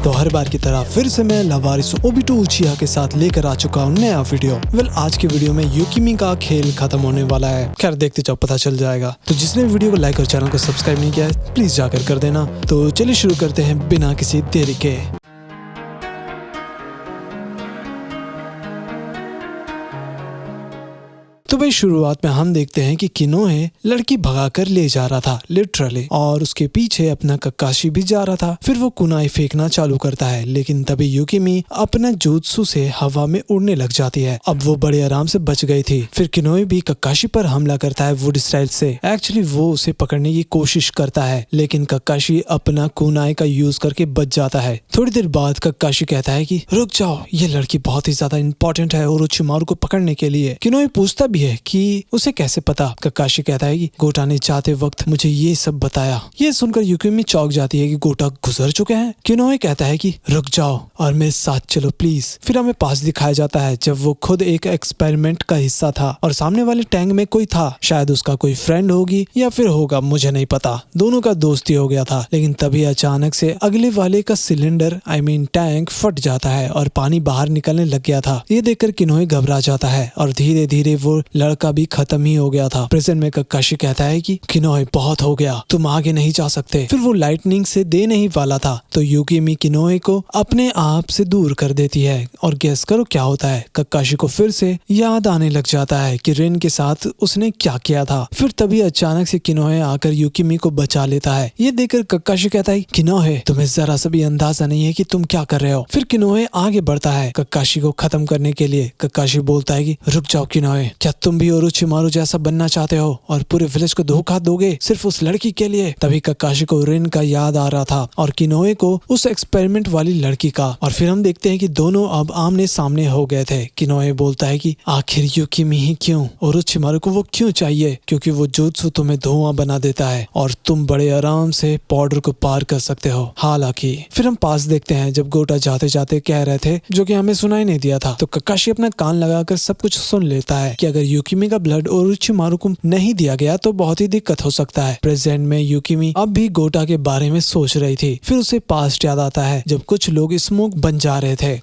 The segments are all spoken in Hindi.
तो हर बार की तरह फिर से मैं लावारिस ओबिटो उचिहा के साथ लेकर आ चुका हूँ नया वीडियो। आज की वीडियो में युकिमी का खेल खत्म होने वाला है। खैर देखते जाओ, पता चल जाएगा। तो जिसने वीडियो को लाइक और चैनल को सब्सक्राइब नहीं किया है प्लीज जाकर कर देना। तो चलिए शुरू करते हैं बिना किसी देरी के। तो भाई शुरुआत में हम देखते हैं कि किनोए लड़की भगाकर ले जा रहा था लिटरली, और उसके पीछे अपना ककाशी भी जा रहा था। फिर वो कुनाई फेंकना चालू करता है, लेकिन तभी युकिमी अपना जुत्सु से हवा में उड़ने लग जाती है। अब वो बड़े आराम से बच गई थी। फिर किनोए भी ककाशी पर हमला करता है वुड स्टाइल से। एक्चुअली वो उसे पकड़ने की कोशिश करता है, लेकिन ककाशी अपना कुनाई का यूज करके बच जाता है। थोड़ी देर बाद ककाशी कहता है कि रुक जाओ, ये लड़की बहुत ही ज्यादा इंपॉर्टेंट है ओरोचिमारू को पकड़ने के लिए। किनोए पूछता भी है कि उसे कैसे पता। ककाशी कहता है कि गोटा ने जाते वक्त मुझे ये सब बताया। ये सुनकर युकिमी चौंक जाती है कि गोटा गुजर चुके हैं। किनोए कहता है कि रुक जाओ और मेरे साथ चलो प्लीज। फिर हमें पास दिखाया जाता है जब वो खुद एक एक्सपेरिमेंट का हिस्सा था और सामने वाले टैंक में कोई था। शायद उसका कोई फ्रेंड होगी या फिर होगा, मुझे नहीं पता। दोनों का दोस्ती हो गया था, लेकिन तभी अचानक से अगले वाले का सिलेंडर टैंक फट जाता है और पानी बाहर निकलने लग गया था। ये देखकर किनोए घबरा जाता है और धीरे धीरे वो लड़का भी खत्म ही हो गया था। प्रेजेंट में ककाशी कहता है कि किनोए बहुत हो गया, तुम आगे नहीं जा सकते। फिर वो लाइटनिंग से दे नहीं वाला था तो युकिमी किनोए को अपने आप से दूर कर देती है। और गेस करो क्या होता है। ककाशी को फिर से याद आने लग जाता है कि रिन के साथ उसने क्या किया था। फिर तभी अचानक से किनोए आकर युकिमी को बचा लेता है। ये देखकर ककाशी कहता है किनोए तुम्हें जरा सा भी अंदाजा नहीं है कि तुम क्या कर रहे हो। फिर किनोए आगे बढ़ता है ककाशी को खत्म करने के लिए। ककाशी बोलता है कि रुक जाओ किनोए, क्या तुम भी ओरोचिमारू जैसा बनना चाहते हो और पूरे विलेज को धोखा दोगे सिर्फ उस लड़की के लिए। तभी ककाशी को रिन का याद आ रहा था और किनोए को उस एक्सपेरिमेंट वाली लड़की का। और फिर हम देखते हैं कि दोनों अब आमने सामने हो गए थे। किनोए बोलता है कि आखिर युकिमी ही क्यों, ओरोचिमारू को वो क्यों चाहिए? क्योंकि वो जुत्सु तुम्हें धुआं बना देता है और तुम बड़े आराम से बॉर्डर को पार कर सकते हो। हालांकि फिर हम पास देखते हैं जब गोटा जाते जाते कह रहे थे जो कि हमें सुनाई नहीं दिया था। तो ककाशी अपना कान लगाकर सब कुछ सुन लेता है कि अगर युकिमी का ब्लड ओरोचिमारू को नहीं दिया गया तो बहुत ही दिक्कत हो सकता है। प्रेजेंट में युकिमी अब भी गोटा के बारे में सोच रही थी। फिर उसे पास्ट याद आता है जब कुछ लोग स्मोक बन जा रहे थे,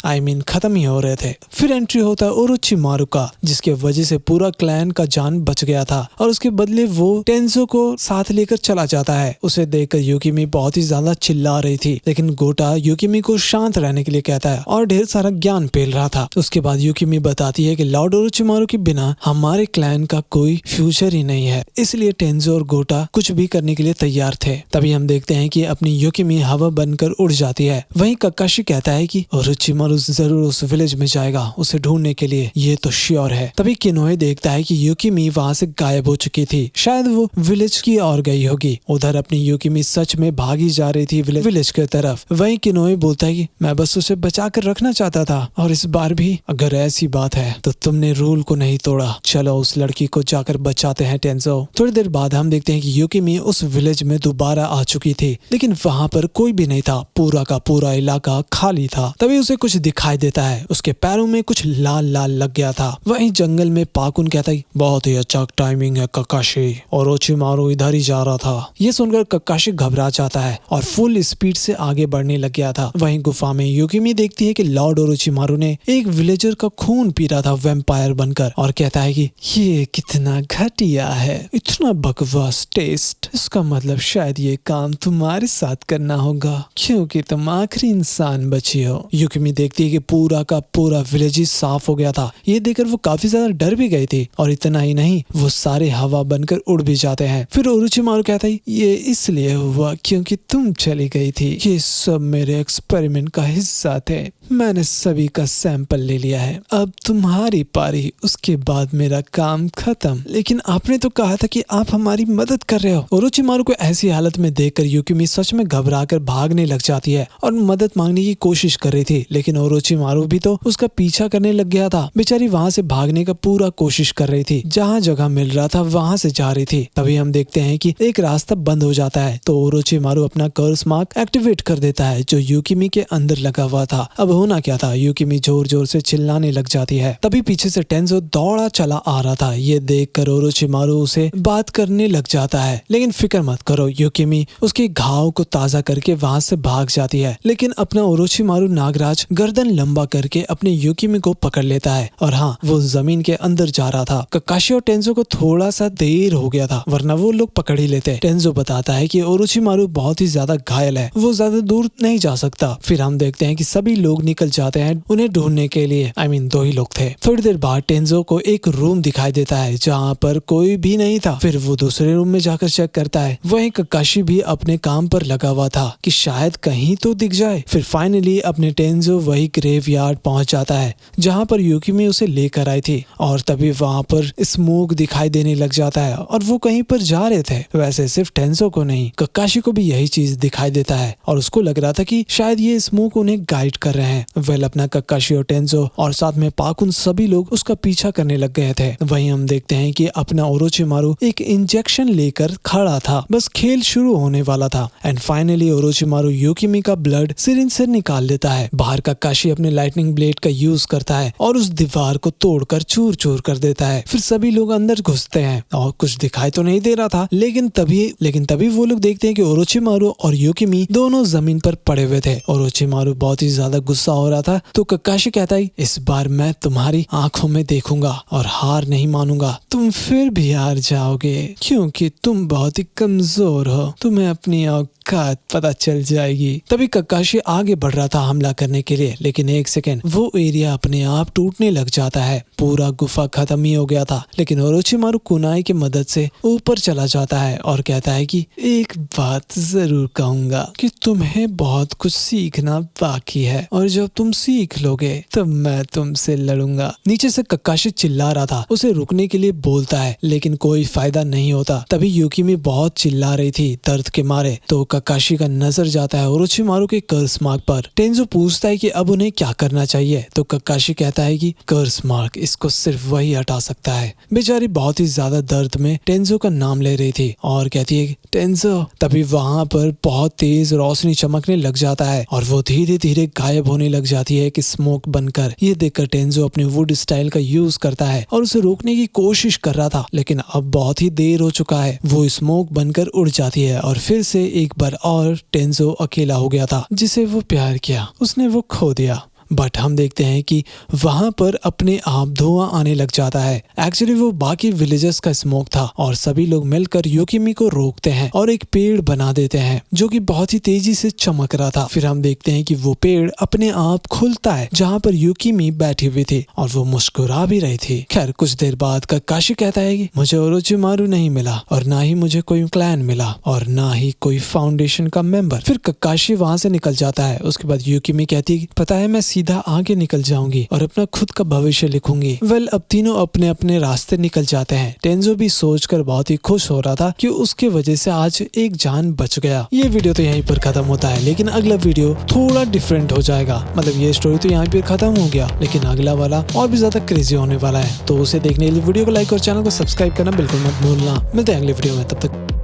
खत्म ही हो रहे थे। फिर एंट्री होता है ओरोचिमारू का, जिसके वजह से पूरा क्लैन का जान बच गया था और उसके बदले वो टेंजो को साथ लेकर चला जाता है। उसे देखकर युकिमी बहुत ही ज्यादा चिल्ला रही थी, लेकिन गोटा युकिमी को शांत रहने के लिए कहता है और ढेर सारा ज्ञान पेल रहा था। उसके बाद युकिमी बताती है कि लॉर्ड ओरोचिमारू के बिना हमारे क्लैन का कोई फ्यूचर ही नहीं है, इसलिए टेंजो और गोटा कुछ भी करने के लिए तैयार थे। तभी हम देखते हैं कि अपनी युकिमी हवा बनकर उड़ जाती है। वहीं ककाशी कहता है कि ओरोचिमारू जरूर उस विलेज में जाएगा उसे ढूंढने के लिए, ये तो श्योर है। तभी किनोए देखता है कि युकिमी वहाँ से गायब हो चुकी थी, शायद वो विलेज की ओर गई होगी। उधर अपनी युकिमी सच में भागी जा रही थी विलेज की तरफ। वहीं किनोए बोलता है कि मैं बस उसे बचा कर रखना चाहता था और इस बार भी अगर ऐसी बात है तो तुमने रूल को नहीं तोड़ा, चलो उस लड़की को जाकर बचाते हैं टेंजो। थोड़ी देर बाद हम देखते हैं कि युकिमी उस विलेज में दोबारा आ चुकी थी, लेकिन वहाँ पर कोई भी नहीं था। पूरा का पूरा इलाका खाली था। तभी उसे कुछ दिखाई देता है, उसके पैरों में कुछ लाल लाल लग गया था। वहीं जंगल में पाकुन कहता है बहुत ही अच्छा टाइमिंग है ककाशी, ओरोचिमारू इधर ही जा रहा था। ये सुनकर ककाशी घबरा जाता है और फुल स्पीड से आगे बढ़ने लग गया था। वहीं गुफा में युकिमी देखती है कि लॉर्ड ओरोचिमारू ने एक विलेजर का खून पी रहा था वैम्पायर बनकर, और कहता है कि ये कितना घटिया है, इतना बकवास टेस्ट। इसका मतलब शायद ये काम तुम्हारे साथ करना होगा क्योंकि तुम आखिरी इंसान बची हो। युकिमी देखती है कि पूरा का पूरा विलेज ही साफ हो गया था। ये देखकर वो काफी ज्यादा डर भी गई थी, और इतना ही नहीं वो सारे हवा बनकर उड़ भी जाते हैं। फिर ओरोचिमारू कहता है ये इसलिए हुआ क्योंकि तुम चली गई थी। ये सब मेरे एक्सपेरिमेंट का हिस्सा थे, मैंने सभी का सैंपल ले लिया है, अब तुम्हारी पारी, उसके बाद मेरा काम खत्म। लेकिन आपने तो कहा था कि आप हमारी मदद कर रहे हो। ओरोचिमारू को ऐसी हालत में देखकर युकिमी सच में घबराकर भागने लग जाती है और मदद मांगने की कोशिश कर रही थी, लेकिन ओरोचिमारू भी तो उसका पीछा करने लग गया था। बेचारी वहाँ से भागने का पूरा कोशिश कर रही थी, जहाँ जगह मिल रहा था वहाँ से जा रही थी। तभी हम देखते हैं कि एक रास्ता बंद हो जाता है तो ओरोचिमारू अपना कर्स मार्क एक्टिवेट कर देता है जो युकिमी के अंदर लगा हुआ था। अब होना क्या था। युकिमी जोर जोर से चिल्लाने लग जाती है। तभी पीछे से टेंजो दौड़ा चला आ रहा था। ये देखकर ओरोचिमारू उसे बात करने लग जाता है, लेकिन फिक्र मत करो। युकिमी उसके घाव को ताजा करके वहाँ से भाग जाती है, लेकिन अपना ओरोचिमारू नागराज गर्दन लंबा करके अपने युकिमी को पकड़ लेता है। और हाँ, वो जमीन के अंदर जा रहा था। ककाशी और टेंजो को थोड़ा सा देर हो गया था, वरना वो लोग पकड़ ही लेते। टेंजो बताता है कि ओरोचिमारू बहुत ही ज्यादा घायल है, वो ज्यादा दूर नहीं जा सकता। फिर हम देखते हैं कि सभी लोग निकल जाते हैं उन्हें ढूंढने के लिए। दो ही लोग थे। थोड़ी देर बाद टेंजो को एक रूम दिखाई देता है जहाँ पर कोई भी नहीं था। फिर वो दूसरे रूम में जाकर चेक करता है। वहीं ककाशी भी अपने काम पर लगा हुआ था कि शायद कहीं तो दिख जाए। फिर फाइनली अपने टेंजो वही ग्रेवयार्ड पहुंच जाता है जहाँ पर युकिमी उसे लेकर आई थी। और तभी वहाँ पर स्मोक दिखाई देने लग जाता है और वो कहीं पर जा रहे थे। वैसे सिर्फ टेंजो को नहीं, ककाशी को भी यही चीज दिखाई देता है और उसको लग रहा था कि शायद ये स्मोक उन्हें गाइड कर रहे हैं। वेल, अपना ककाशी और टेंजो और साथ में पाकुन सभी लोग उसका पीछा करने लग गए थे। वहीं हम देखते हैं कि अपना ओरोचिमारू एक इंजेक्शन लेकर खड़ा था, बस खेल शुरू होने वाला था। एंड फाइनली ओरोचिमारू युकिमी का ब्लड सिरिंज से निकाल लेता है। बाहर ककाशी अपने लाइटनिंग ब्लेड का यूज करता है और उस दीवार को तोड़कर चूर चूर कर देता है। फिर सभी लोग अंदर घुसते हैं और कुछ दिखाई तो नहीं दे रहा था, लेकिन तभी वो लोग देखते हैं कि ओरोचिमारू और युकिमी दोनों जमीन पर पड़े हुए थे। ओरोचिमारू बहुत ही ज्यादा गुस्सा हो रहा था, तो ककाशी कहता है, इस बार मैं तुम्हारी आंखों में देखूंगा और हार नहीं मानूंगा। तुम फिर भी हार जाओगे क्योंकि तुम बहुत ही कमजोर हो, तुम्हें अपनी औकात पता चल जाएगी। तभी ककाशी आगे बढ़ रहा था हमला करने के लिए, लेकिन एक सेकेंड, वो एरिया अपने आप टूटने लग जाता है। पूरा गुफा खत्म ही हो गया था, लेकिन ओरोचिमारू कुनाई की मदद से ऊपर चला जाता है और कहता है कि एक बात जरूर कहूंगा कि तुम्हें बहुत कुछ सीखना बाकी है और जब तुम सीख लोगे तब मैं तुमसे लड़ूंगा। नीचे से ककाशी चिल्ला रहा था, उसे रुकने के लिए बोलता है, लेकिन कोई फायदा नहीं होता। तभी युकिमी बहुत चिल्ला रही थी दर्द के मारे, तो ककाशी का नजर जाता है ओरोचिमारू के कर्स मार्क पर। टेंजो पूछता है कि अब उन्हें क्या करना चाहिए, तो ककाशी कहता है कि कर्स मार्क, इसको सिर्फ वही हटा सकता है। बेचारी बहुत ही ज्यादा दर्द में टेंजो का नाम ले रही थी और कहती है टेंजो। तभी वहाँ पर बहुत तेज रोशनी चमकने लग जाता है और वो धीरे धीरे गायब होने लग जाती है कि स्मोक बनकर। ये देखकर टेंजो अपने वुड स्टाइल का यूज करता है और उसे रोकने की कोशिश कर रहा था, लेकिन अब बहुत ही देर हो चुका है। वो स्मोक बनकर उड़ जाती है और फिर से एक बार और टेंजो अकेला हो गया था। जिसे वो प्यार किया उसने वो खो दिया। बट हम देखते हैं कि वहां पर अपने आप धुआं आने लग जाता है। एक्चुअली वो बाकी विलेजर्स का स्मोक था और सभी लोग मिलकर युकिमी को रोकते हैं और एक पेड़ बना देते हैं जो कि बहुत ही तेजी से चमक रहा था। फिर हम देखते हैं कि वो पेड़ अपने आप खुलता है जहाँ पर युकिमी बैठी हुई थी और वो मुस्कुरा भी रही थी। खैर, कुछ देर बाद ककाशी कहता है कि मुझे ओरोचिमारू नहीं मिला और ना ही मुझे कोई क्लैन मिला और ना ही कोई फाउंडेशन का मेंबर। फिर ककाशी वहाँ से निकल जाता है। उसके बाद युकिमी कहती है, पता है मैं सीधा आगे निकल जाऊंगी और अपना खुद का भविष्य लिखूंगी। वेल, अब तीनों अपने अपने रास्ते निकल जाते हैं। टेंजो भी सोचकर बहुत ही खुश हो रहा था कि उसके वजह से आज एक जान बच गया। ये वीडियो तो यहीं पर खत्म होता है, लेकिन अगला वीडियो थोड़ा डिफरेंट हो जाएगा। मतलब ये स्टोरी तो यहाँ पर खत्म हो गया, लेकिन अगला वाला और भी ज्यादा क्रेजी होने वाला है। तो उसे देखने के लिए वीडियो को लाइक और चैनल को सब्सक्राइब करना बिल्कुल मत भूलना। मिलते हैं अगले वीडियो में, तब तक